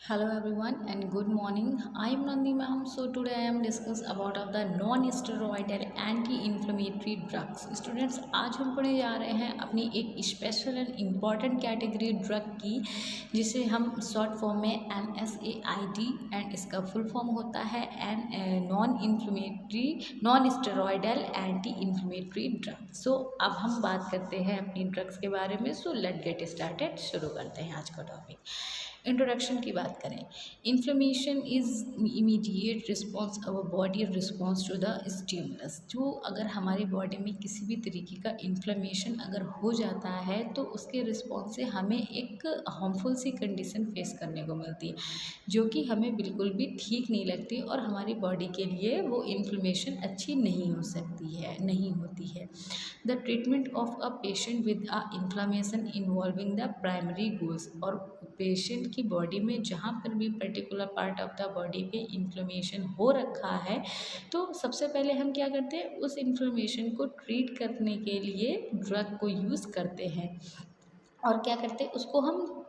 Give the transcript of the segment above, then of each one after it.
Hello everyone and good morning. I am Nandi ma'am. So today I am discuss about of the non-steroidal anti-inflammatory drugs. Students, आज हम पढ़ने जा रहे हैं अपनी एक special and important category drug की, जिसे हम शॉर्ट फॉर्म में NSAID एंड इसका फुल फॉर्म होता है non steroidal anti inflammatory drug. So अब हम बात करते हैं अपनी ड्रग्स के बारे में। सो लेट गेट स्टार्टेड, शुरू करते हैं आज का टॉपिक। इंट्रोडक्शन की बात करें, inflammation is immediate response our body response to the stimulus. जो अगर हमारी बॉडी में किसी भी तरीके का इन्फ्लेमेशन अगर हो जाता है तो उसके रिस्पॉन्स से हमें एक हार्मफुल सी कंडीशन फेस करने को मिलती है, जो कि हमें बिल्कुल भी ठीक नहीं लगती और हमारी बॉडी के लिए वो इन्फ्लेमेशन अच्छी नहीं हो सकती है, नहीं होती है। The treatment of a patient with a inflammation involving the primary goals, और पेशेंट की बॉडी में जहाँ पर भी particular part of the body पे इन्फ्लेमेशन हो रखा है, तो सबसे पहले हम क्या करते हैं, उस इन्फ्लेमेशन को ट्रीट करने के लिए ड्रग को यूज़ करते हैं। और क्या करते हैं, उसको हम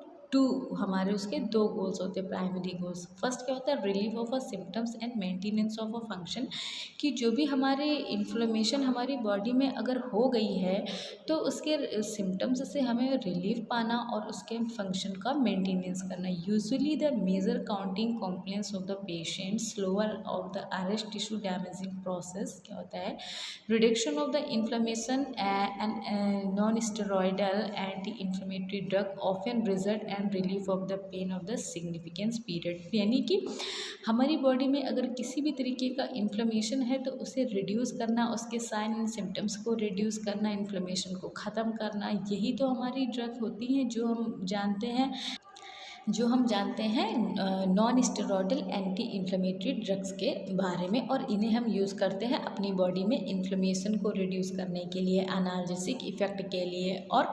हमारे उसके दो गोल्स होते हैं, प्राइमरी गोल्स। फर्स्ट क्या होता है, relief of a symptoms and maintenance of a function, कि जो भी हमारे इन्फ्लेमेशन हमारी बॉडी में अगर हो गई है तो उसके सिम्टम्स से हमें रिलीफ पाना और उसके फंक्शन का मेंटेनेंस करना। Usually the major counting complaints of the patient, slower of the RS tissue damaging process, क्या होता है, reduction of the inflammation and non steroidal anti inflammatory drug often result and relief of the pain of the significance period. यानी कि हमारी body में अगर किसी भी तरीके का इन्फ्लेमेशन है तो उसे रिड्यूस करना, उसके साइन एंड सिम्टम्स को रिड्यूस करना, इन्फ्लेमेशन को ख़त्म करना, यही तो हमारी ड्रग होती हैं जो हम जानते हैं non steroidal anti inflammatory drugs के बारे में। और इन्हें हम यूज़ करते हैं अपनी बॉडी में इन्फ्लेमेशन को रिड्यूस करने के लिए, एनाल्जेसिक इफ़ेक्ट के लिए। और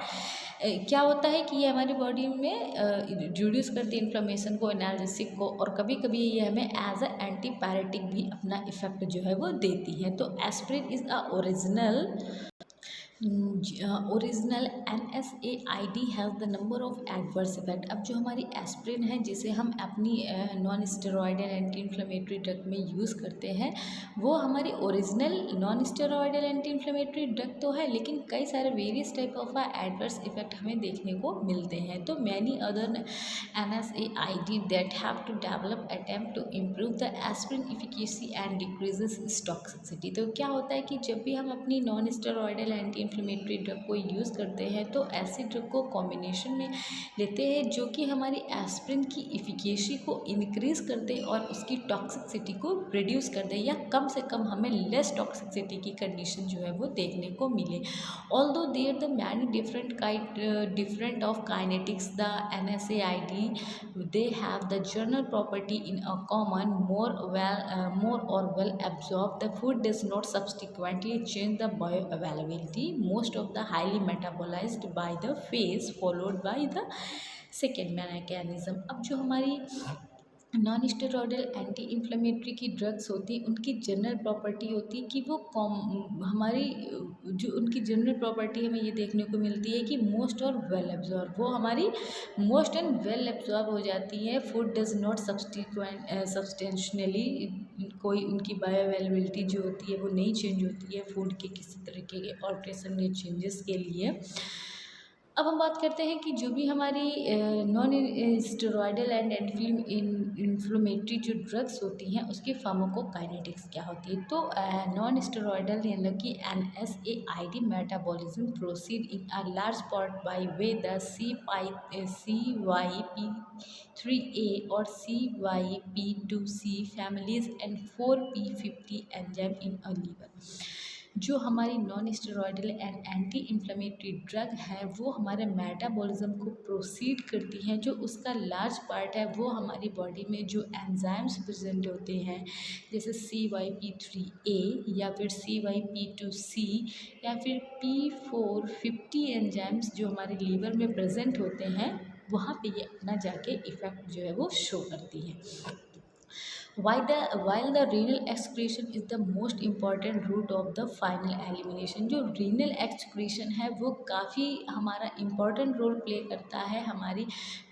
क्या होता है कि ये हमारी बॉडी में रिड्यूस करती है इन्फ्लेमेशन को, एनाल्जेसिक को, और कभी कभी ये हमें एज अ एंटीपायरेटिक भी अपना इफ़ेक्ट जो है वो देती है। तो aspirin is a original NSAID has the number of adverse effect. अब जो हमारी एस्पिरिन है, जिसे हम अपनी non steroidal anti inflammatory drug में यूज़ करते हैं, वो हमारी original non steroidal anti inflammatory drug तो है, लेकिन कई सारे various type of adverse effect हमें देखने को मिलते हैं। तो many other NSAID that have to develop attempt to improve the aspirin efficacy and decreases it's toxicity. तो क्या होता है कि जब भी हम अपनी non steroidal anti inflammatory drug को यूज़ करते हैं तो ऐसी ड्रग को कॉम्बिनेशन में लेते हैं जो कि हमारी एस्पिरिन की इफिकेसी को इंक्रीज़ कर दे और उसकी टॉक्सिसिटी को रिड्यूस कर दे, या कम से कम हमें लेस टॉक्सिसिटी की कंडीशन जो है वो देखने को मिले। Although there the many different of kinetics, the NSAID they have the general property in a common, more or well absorbed. The food does not subsequently change the bioavailability. Most of the highly metabolized by the phase followed by the second mechanism। अब जो हमारी non steroidal anti inflammatory की drugs होती हैं, उनकी general property होती है कि वो हमारी जो उनकी जनरल प्रॉपर्टी हमें ये देखने को मिलती है कि मोस्ट और वेल एब्जॉर्ब, वो हमारी मोस्ट एंड वेल एब्जॉर्ब हो जाती है। फूड डज नॉट सब्सटेंशनली, कोई उनकी बायो अवेलेबिलिटी जो होती है वो नहीं चेंज होती है फूड के किसी तरीके के ऑल्ट्रेशन या चेंजेस के लिए। अब हम बात करते हैं कि जो भी हमारी नॉन स्टेरॉयडल एंड इन्फ्लेमेटरी जो ड्रग्स होती हैं उसकी फार्माकोकाइनेटिक्स क्या होती है। तो नॉन स्टेरॉयडल यानी कि NSAID metabolism proceed in a large part by way the CYP3A और CYP2C families and 4P50 enzyme in a liver. जो हमारी non steroidal and anti inflammatory drug है वो हमारे मेटाबॉलिज्म को प्रोसीड करती हैं। जो उसका लार्ज पार्ट है वो हमारी बॉडी में जो एंजाइम्स प्रेजेंट होते हैं, जैसे CYP3A या फिर CYP2C या फिर P450 एंजाइम्स जो हमारे लीवर में प्रेजेंट होते हैं, वहाँ पे ये अपना जाके इफ़ेक्ट जो है वो शो करती है। while the renal excretion is the most important route of the final elimination। जो renal excretion है वो काफ़ी हमारा important रोल प्ले करता है हमारी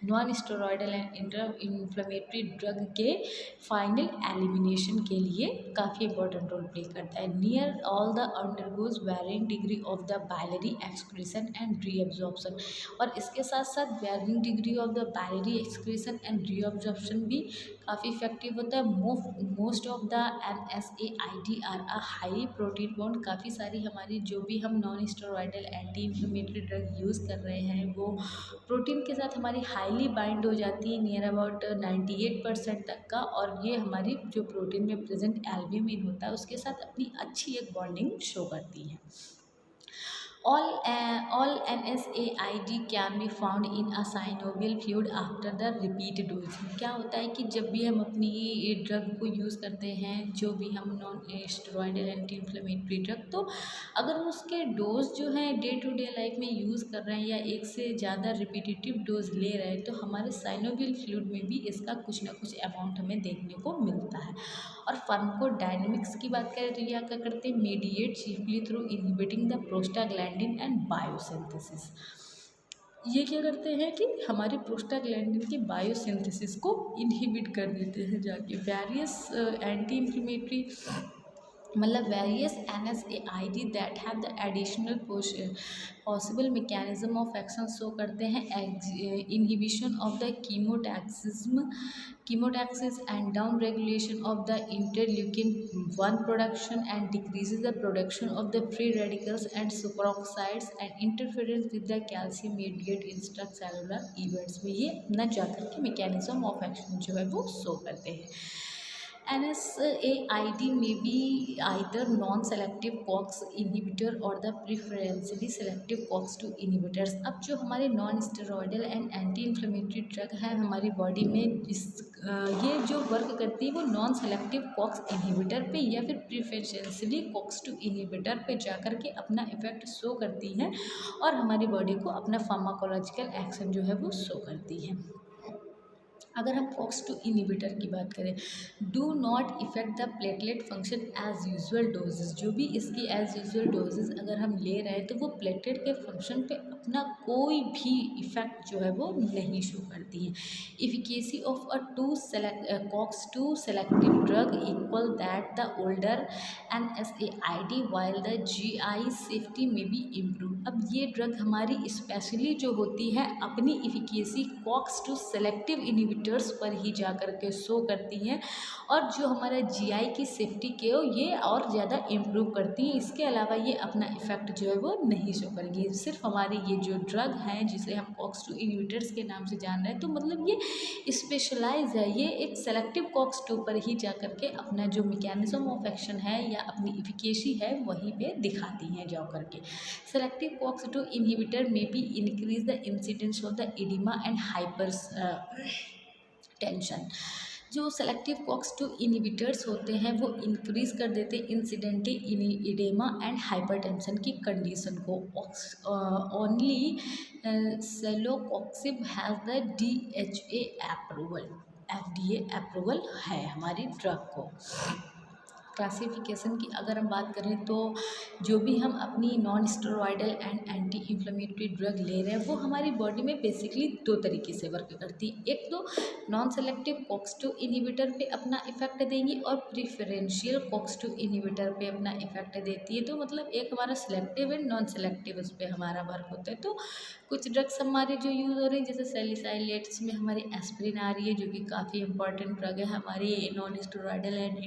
non steroidal and inflammatory drug के फाइनल एलिमिनेशन के लिए काफ़ी इंपॉर्टेंट रोल प्ले करता है। Near all the undergoes varying degree of the biliary excretion and reabsorption, और इसके साथ साथ varying degree of the biliary excretion and reabsorption भी काफ़ी इफेक्टिव होता है। Most of the NSAID are a high protein bond. काफ़ी सारी हमारी जो भी हम non steroidal anti inflammatory drug use कर रहे हैं वो प्रोटीन के साथ हमारी हाईली बाइंड हो जाती है, नियर अबाउट 98% तक का, और ये हमारी जो प्रोटीन में प्रेजेंट एल्ब्यूमिन होता है उसके साथ अपनी अच्छी एक बॉन्डिंग शो करती है। All NSAID can be found in a synovial fluid after the repeat dosing। क्या होता है कि जब भी हम अपनी ड्रग को यूज़ करते हैं, जो भी हम non steroidal anti inflammatory drug, तो अगर उसके डोज जो है डे टू डे लाइफ में यूज़ कर रहे हैं या एक से ज़्यादा रिपीटेटिव डोज ले रहे हैं, तो हमारे साइनोवियल फ्लूइड में भी इसका कुछ ना कुछ अमाउंट हमें देखने को मिलता है। और फार्माकोडायनेमिक्स की बात करें तो यह क्या करते हैं, mediate chiefly through inhibiting the prostaglandin and biosynthesis. ये क्या करते हैं कि हमारे प्रोस्टाग्लैंडिन के बायोसिंथेसिस को इनहिबिट कर देते हैं जाके। वेरियस एंटी इन्फ्लेमेटरी मतलब various NSAID that have the additional possible mechanism of action show करते हैं inhibition of the chemotaxis and down regulation of the interleukin 1 production and decreases the production of the free radicals and superoxides and interference with the calcium mediate intracellular events में ये न जाकर के mechanism of action जो है वो show करते हैं। NSAID may be either non-selective COX inhibitor or the preferentially selective COX-2 inhibitors। अब जो हमारे non steroidal and anti inflammatory drug है हमारी बॉडी में ये जो वर्क करती है वो नॉन सेलेक्टिव COX इनहिबिटर पे या फिर प्रेफरेंशियली COX-2 इनहिबिटर पे जाकर के अपना इफेक्ट शो करती हैं और हमारी बॉडी को अपना फार्माकोलॉजिकल एक्शन जो है वो शो करती है। अगर हम COX-2 इनहिबिटर की बात करें, do not effect the platelet function as usual dosages. जो भी इसकी एज यूजुअल डोजेज अगर हम ले रहे हैं तो वो प्लेटलेट के फंक्शन पे अपना कोई भी इफेक्ट जो है वो नहीं शो करती है। Efficacy of a COX-2 selective drug equal that the older NSAID while the GI safety में भी इम्प्रूव। अब ये ड्रग हमारी स्पेशली जो होती है अपनी इफिकेसी COX-2 सेलेक्टिव इनहिबिटर्स पर ही जा कर के शो करती हैं और जो हमारा GI की सेफ्टी के हो ये और ज़्यादा इम्प्रूव करती हैं। इसके अलावा ये अपना इफेक्ट जो है वो नहीं शो करेगी। सिर्फ हमारी ये जो ड्रग हैं जिसे हम COX-2 इनहिबिटर्स के नाम से जान रहे हैं, तो मतलब ये स्पेशलाइज है, ये एक सेलेक्टिव COX-2 पर ही जा कर के अपना जो मैकेनिज्म ऑफ एक्शन है या अपनी इफिकेसी है वहीं पे दिखाती हैं जा कर के। सेलेक्टिव COX-2 इनहिबिटर में भी increase the incidence of the oedema and hypertension. जो सेलेक्टिव COX-2 इनहिबिटर्स होते हैं वो इंक्रीज़ कर देते हैं इंसिडेंटली एडेमा एंड हाइपरटेंशन की कंडीशन को। Only celecoxib has the DHA approval, FDA approval है हमारी ड्रग को। क्लासिफिकेशन की अगर हम बात करें तो जो भी हम अपनी non steroidal and anti inflammatory drug ले रहे हैं वो हमारी बॉडी में बेसिकली 2 तरीके से वर्क करती है। एक तो नॉन सेलेक्टिव COX-2 इनहिबिटर पे अपना इफेक्ट देंगी और प्रेफरेंशियल COX-2 इनहिबिटर पे अपना इफेक्ट देती है। तो मतलब एक हमारा सेलेक्टिव एंड नॉन सेलेक्टिव उस पर हमारा वर्क होता है। तो कुछ ड्रग्स हमारे जो यूज़ हो रही हैं जैसे सैलिसाइलेट्स में हमारी एस्पिरिन आ रही है जो कि काफ़ी इंपॉर्टेंट ड्रग है हमारी non steroidal and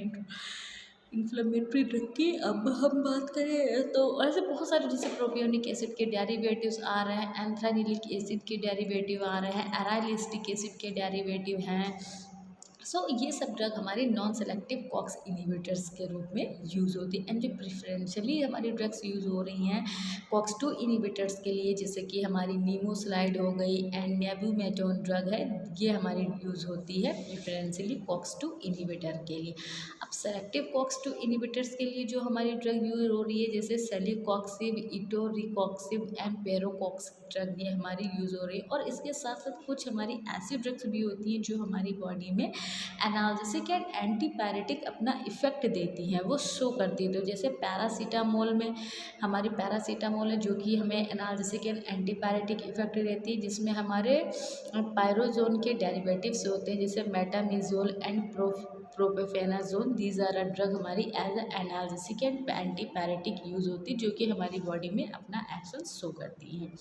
inflammatory drug की। अब हम बात करें तो ऐसे बहुत सारे जैसे प्रोपियोनिक एसिड के डेरिवेटिव्स आ रहे हैं, एंथ्रानिलिक एसिड के डेरिवेटिव आ रहे हैं, एराइलिस्टिक एसिड के डेरिवेटिव हैं। सो ये सब ड्रग हमारे नॉन सेलेक्टिव COX इनहिबिटर्स के रूप में यूज़ होती है। एंड जो प्रेफरेंशियली हमारी ड्रग्स यूज़ हो रही हैं COX-2 इनहिबिटर्स के लिए जैसे कि हमारी नीमोस्लाइड हो गई एंड नेबुमेटोन ड्रग है, ये हमारी यूज़ होती है प्रेफरेंशियली COX-2 इनहिबिटर के लिए। अब सेलेक्टिव COX-2 इनहिबिटर्स के लिए जो हमारी ड्रग यूज़ हो रही है जैसे सेलिकॉक्सिब, इटोरिकॉक्सिब एंड पेरोकॉक्सिब ड्रग ये हमारी यूज़ हो रही है। और इसके साथ साथ कुछ हमारी ऐसी ड्रग्स भी होती हैं जो हमारी बॉडी में एनाल्जेसिक एंड एंटीपायरेटिक अपना इफेक्ट देती हैं, वो शो करती है। तो जैसे पैरासीटामोल में हमारी पैरासीटामोल है जो कि हमें एनाल्जेसिक एंड एंटीपायरेटिक इफेक्ट देती है, जिसमें हमारे पायरोजोन के डेरिवेटिव्स होते हैं जैसे metamizole and propyphenazone. These are a drug हमारी as a analgesic and antipyretic use होती है, जो कि हमारी बॉडी में अपना एक्शन शो करती हैं।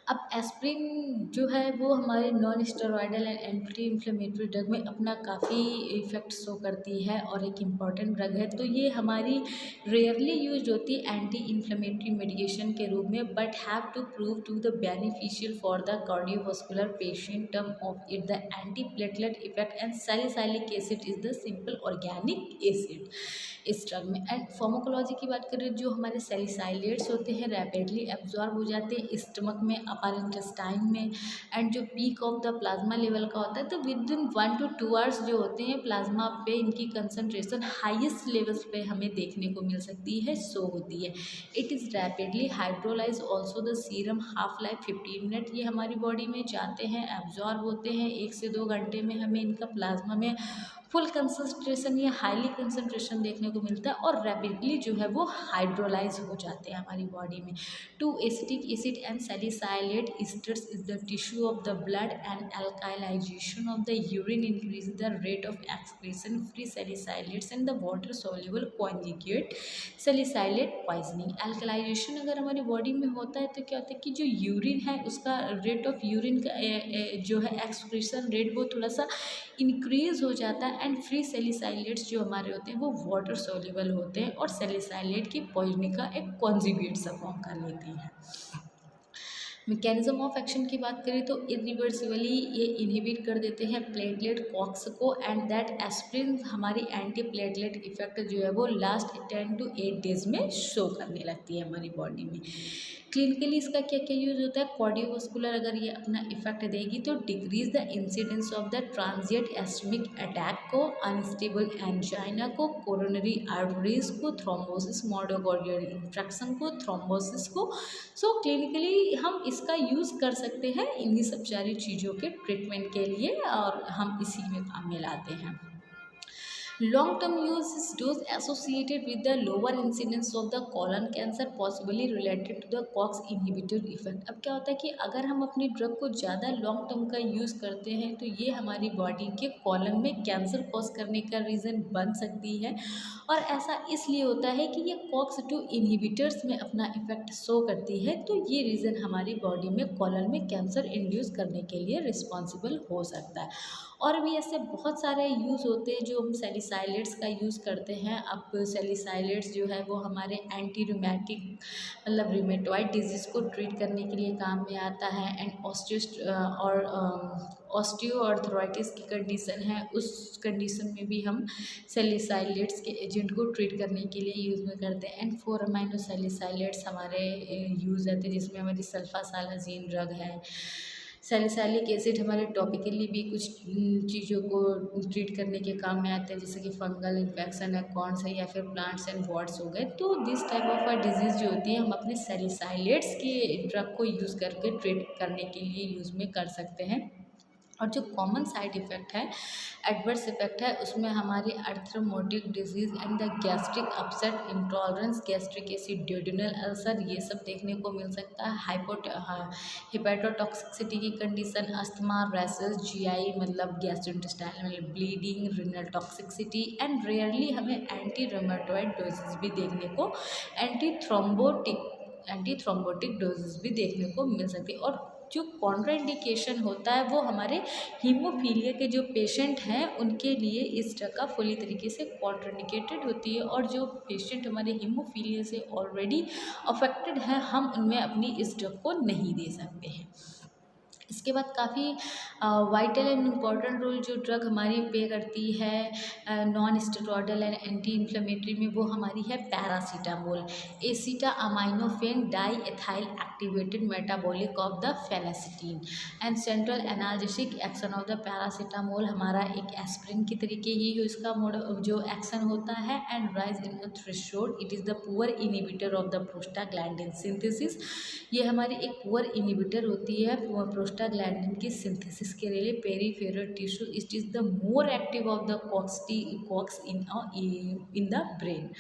अब एस्प्रिन जो है वो हमारे non steroidal and anti inflammatory drug में अपना काफ़ी इफेक्ट शो करती है और एक इम्पॉर्टेंट ड्रग है। तो ये हमारी रेयरली यूज होती है एंटी इन्फ्लेमेटरी मेडिकेशन के रूप में, but have to prove to the beneficial for the cardiovascular patient term of it the anti platelet effect and salicylic acid is the simple organic acid इस drug में। And pharmacology की बात करें, जो हमारे सैलिसाइलेट्स होते हैं रैपिडली एब्जॉर्ब हो जाते हैं स्टमक में, अपर इंटेस्टाइन में, एंड जो peak of the plasma level का होता है तो विद इन 1 to 2 आवर्स जो होते हैं प्लाज्मा पे इनकी कंसनट्रेशन हाईएस्ट लेवल्स पे हमें देखने को मिल सकती है, शो होती है। It is rapidly hydrolyse also the serum half life 15 minute, ये हमारी बॉडी में जाते हैं, एब्जॉर्ब होते हैं, 1 से 2 घंटे में हमें इनका प्लाज्मा में फुल कंसंट्रेशन या हाईली कंसंट्रेशन देखने को मिलता है और रैपिडली जो है वो हाइड्रोलाइज हो जाते हैं हमारी बॉडी में। To acetic acid and salicylate esters is the tissue of the blood and alkalization of the urine increase the rate of excretion free salicylates and the water soluble conjugate salicylate poisoning. Alkalization अगर हमारी body में होता है तो क्या होता है कि जो यूरिन है उसका रेट ऑफ यूरिन का जो है एक्सक्रीशन रेट वो थोड़ा सा इंक्रीज हो जाता है एंड फ्री सैलिसाइलेट्स जो हमारे होते हैं वो वाटर सोल्यूबल होते हैं और सैलिसाइलेट की पॉइजनिंग का एक कॉन्जुगेट सा फॉर्म कर लेती हैं। मैकेनिज्म ऑफ एक्शन की बात करें तो इरिवर्सिबली ये इनहिबिट कर देते हैं प्लेटलेट कॉक्स को एंड दैट एस्प्रिन हमारी एंटी प्लेटलेट इफेक्ट जो है वो लास्ट 10 to 8 डेज में शो करने लगती है हमारी बॉडी में। क्लिनिकली इसका क्या क्या यूज़ होता है, कार्डियोवास्कुलर अगर ये अपना इफेक्ट देगी तो decrease the incidence of the transient ischemic attack को, अनस्टेबल एंजाइना को, कोरोनरी आर्टरीज को, थ्रोम्बोसिस, मायोकार्डियल इंफ्रैक्शन को, थ्रोम्बोसिस को। सो क्लिनिकली हम इसका यूज़ कर सकते हैं इन्हीं सब सारी चीज़ों के ट्रीटमेंट के लिए और हम इसी में काम में लाते हैं। Long term use is dose associated with the lower incidence of the colon cancer possibly related to the COX inhibitor effect। अब क्या होता है कि अगर हम अपनी ड्रग को ज़्यादा लॉन्ग टर्म का यूज़ करते हैं तो ये हमारी बॉडी के कॉलन में कैंसर कॉज करने का रीज़न बन सकती है और ऐसा इसलिए होता है कि ये COX-2 इनहिबिटर्स में अपना इफेक्ट शो करती है, तो ये रीज़न हमारी बॉडी में कॉलन में कैंसर इंड्यूस करने के लिए रिस्पॉन्सिबल हो सकता है। और भी ऐसे बहुत सारे यूज़ होते हैं जो हम सैलिसाइलेट्स का यूज़ करते हैं। अब सैलिसाइलेट्स जो है वो हमारे एंटी रूमेटिक मतलब रूमेटॉइड डिजीज़ को ट्रीट करने के लिए काम में आता है एंड ऑस्टियोआर्थराइटिस की कंडीशन है, उस कंडीशन में भी हम सैलिसाइलेट्स के एजेंट को ट्रीट करने के लिए यूज़ में करते हैं। एंड 4 अमाइनो सैलिसाइलेट्स हमारे यूज़ आते हैं जिसमें हमारी सल्फासालाजीन ड्रग है। सैलिसाइलिक एसिड हमारे टॉपिकली भी कुछ चीज़ों को ट्रीट करने के काम में आते हैं, जैसे कि फंगल इन्फेक्शन है, कॉर्न्स है या फिर प्लांट्स एंड वॉर्ड्स हो गए। तो this type of a disease जो होती है हम अपने सैलिसाइलेट्स के ड्रग को यूज़ करके ट्रीट करने के लिए यूज़ में कर सकते हैं। और जो कॉमन साइड इफ़ेक्ट है, एडवर्स इफ़ेक्ट है, उसमें हमारी atheromatic disease and the gastric upset, intolerance, gastric acid, duodenal ulcer, ये सब देखने को मिल सकता है। हिपेटोटॉक्सिसिटी की कंडीशन, अस्थमा, रैशेस, जीआई मतलब गैस्ट्रोइंटेस्टाइनल मतलब bleeding, renal toxicity and rarely हमें एंटी रूमेटॉइड डोजेस भी देखने को, एंटी थ्रोम्बोटिक डोजेस भी देखने को मिल सकती है। और जो कॉन्ट्राइंडिकेशन होता है वो हमारे हीमोफीलिया के जो पेशेंट हैं उनके लिए इस ड्रग का फुली तरीके से कॉन्ट्राइंडिकेटेड होती है और जो पेशेंट हमारे हीमोफीलिया से ऑलरेडी अफेक्टेड हैं हम उनमें अपनी इस ड्रग को नहीं दे सकते हैं। इसके बाद काफ़ी वाइटल एंड इम्पॉर्टेंट रोल जो ड्रग हमारी प्ले करती है non steroidal and anti inflammatory में, वो हमारी है paracetamol, acetaminophen diethyl activated metabolic of the phenacetin and central analgesic action of the paracetamol हमारा एक एस्प्रिन की तरीके ही इसका जो एक्शन होता है and rise in the threshold. It is the poor inhibitor of the prostaglandin synthesis, ये हमारी एक पुअर इनिबिटर होती है प्रोस्टाग्लैंडिन प्रोस्टाग्लैंडिन की सिंथेसिस के लिए peripheral tissue it is the more active of the COX in the brain.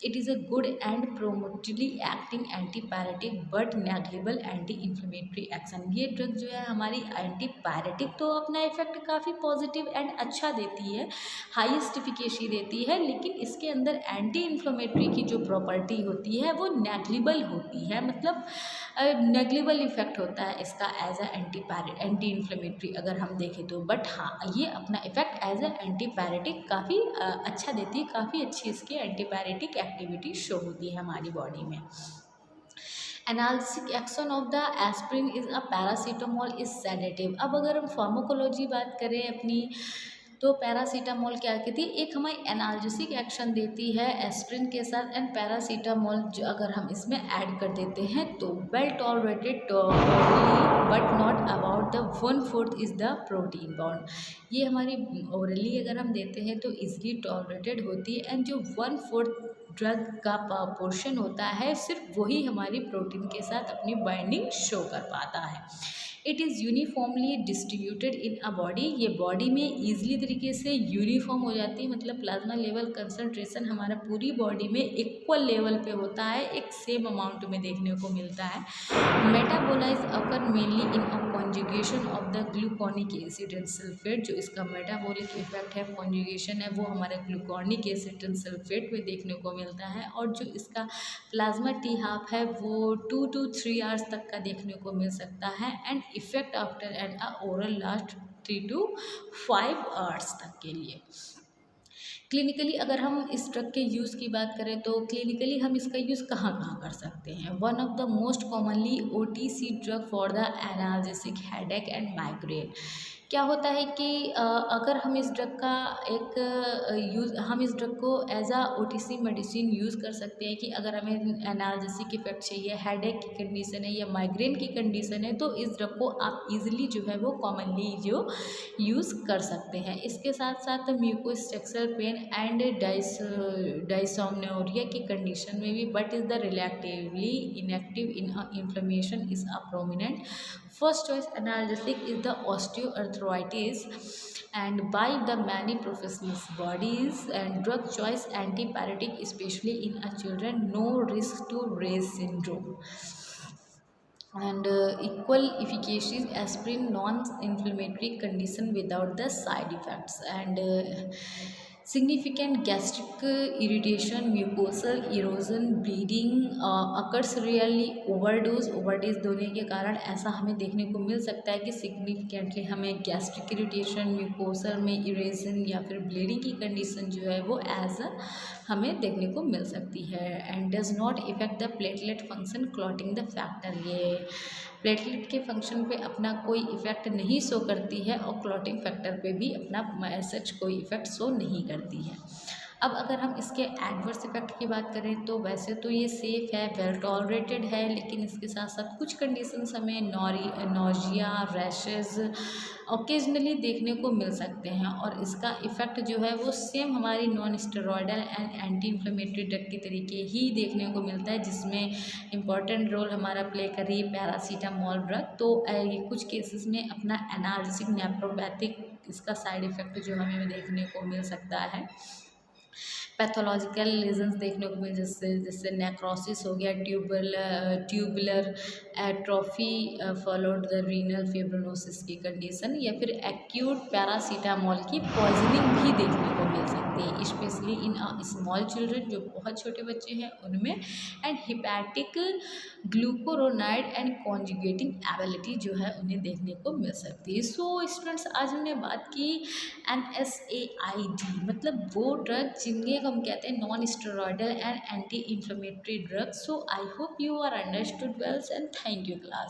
It is a good and promotingly acting antipyretic but negligible anti-inflammatory action. ये drug जो है हमारी antipyretic तो अपना इफेक्ट काफ़ी पॉजिटिव एंड अच्छा देती है, हाईएस्ट एफिकेसी देती है, लेकिन इसके अंदर एंटी इन्फ्लेमेटरी की जो प्रॉपर्टी होती है वो नेग्लिबल होती है, मतलब नेग्लिबल इफेक्ट होता है इसका एज अ एंटी इन्फ्लेमेटरी अगर हम देखें तो. बट हाँ, ये अपना इफेक्ट एज अ एंटीपायरेटिक काफ़ी अच्छा देती है, काफ़ी अच्छी इसकी एंटीपायरेटिक एक्टिविटी शो होती है हमारी बॉडी में. Analgesic action of the aspirin is a paracetamol is sedative. अब अगर हम फार्माकोलॉजी बात करें अपनी, तो पैरासीटामोल क्या कहती है, एक हमारी एनाल्जेसिक एक्शन देती है एस्प्रिन के साथ, एंड पैरासीटामोल जो अगर हम इसमें ऐड कर देते हैं तो well tolerated but not about the 1/4 is the protein bound. ये हमारी ओरली अगर हम देते हैं तो इजली टॉलरेटेड होती है, एंड जो 1/4 ड्रग का पोर्शन होता है सिर्फ वही हमारी प्रोटीन के साथ अपनी बाइंडिंग शो कर पाता है. It is uniformly distributed in a body. ये बॉडी में ईजिली तरीके से यूनिफॉर्म हो जाती है, मतलब प्लाज्मा लेवल कंसंट्रेशन हमारा पूरी बॉडी में इक्वल लेवल पे होता है, एक सेम अमाउंट में देखने को मिलता है. Metabolise occur mainly in a conjugation of the gluconic acid and sulphate. जो इसका मेटाबॉलिक इफेक्ट है, कॉन्जुगेशन है, वो हमारे ग्लूकोनिक एसिड एंड सल्फेट में देखने को मिलता है. और जो इसका प्लाज्मा टी हाफ है वो 2 to 3 आवर्स तक का देखने को मिल सकता है, and effect after and oral last 3 to 5 hours तक के लिए. क्लिनिकली अगर हम इस ड्रग के यूज़ की बात करें तो क्लिनिकली हम इसका यूज़ कहाँ कहाँ कर सकते हैं. One of the most commonly OTC drug for the analgesic headache and migraine. क्या होता है कि अगर हम इस ड्रग का हम इस ड्रग को एज आ OTC मेडिसिन यूज़ कर सकते हैं कि अगर हमें एनाल्जेसिक इफेक्ट चाहिए, हेडेक की कंडीशन है या माइग्रेन की कंडीशन है, तो इस ड्रग को आप इजीली जो है वो कॉमनली जो यूज़ कर सकते हैं. इसके साथ साथ म्यूकोस्ट्रक्चरल पेन एंड डाइसोमनोरिया की कंडीशन में भी, but is the relatively inactive in inflammation is a prominent. First choice analgesic is the osteoarthritis, and by the many professionals bodies, and drug choice antipyretic especially in a children no risk to raise syndrome, and equal efficacy aspirin non-inflammatory condition without the side effects, and significant gastric irritation, mucosal erosion, bleeding occurs rarely. overdose होने के कारण ऐसा हमें देखने को मिल सकता है कि सिग्निफिकेंटली हमें गैस्ट्रिक इरिटेशन, म्यूकोसल में इरेजन या फिर ब्लीडिंग की कंडीशन जो है वो एज हमें देखने को मिल सकती है. And does not effect the platelet function clotting the factor. ये प्लेटलेट के फंक्शन पे अपना कोई इफ़ेक्ट नहीं शो करती है और क्लॉटिंग फैक्टर पे भी अपना सच कोई इफ़ेक्ट शो नहीं करती है. अब अगर हम इसके एडवर्स इफेक्ट की बात करें तो वैसे तो ये सेफ़ है, वेल टॉलरेटेड है, लेकिन इसके साथ साथ कुछ कंडीशंस हमें नॉजिया, रैशेज़ ओकेजनली देखने को मिल सकते हैं. और इसका इफ़ेक्ट जो है वो सेम हमारी non steroidal and anti inflammatory drug के तरीके ही देखने को मिलता है, जिसमें इम्पॉर्टेंट रोल हमारा प्ले कर रही है पैरासीटामोल ड्रग. तो ये कुछ केसेस में अपना एनाल्जेसिक, नेप्रोपैथिक इसका साइड इफ़ेक्ट जो हमें देखने को मिल सकता है. पैथोलॉजिकल लीजन्स देखने को मिल जैसे नेक्रोसिस हो गया, tubular atrophy followed the renal fibrosis की कंडीशन, या फिर एक्यूट पैरासीटामोल की पॉइजनिंग भी देखने को मिल सकती है, स्पेशली इन स्मॉल चिल्ड्रन जो बहुत छोटे बच्चे हैं उनमें. And hepatic glucuronide and conjugating ability जो है उन्हें देखने को मिल सकती है. सो स्टूडेंट्स, आज हमने बात की NSAID, मतलब वो ड्रग जिनके हम कहते हैं non steroidal and anti inflammatory drug. So I hope you are understood well, and thank you class.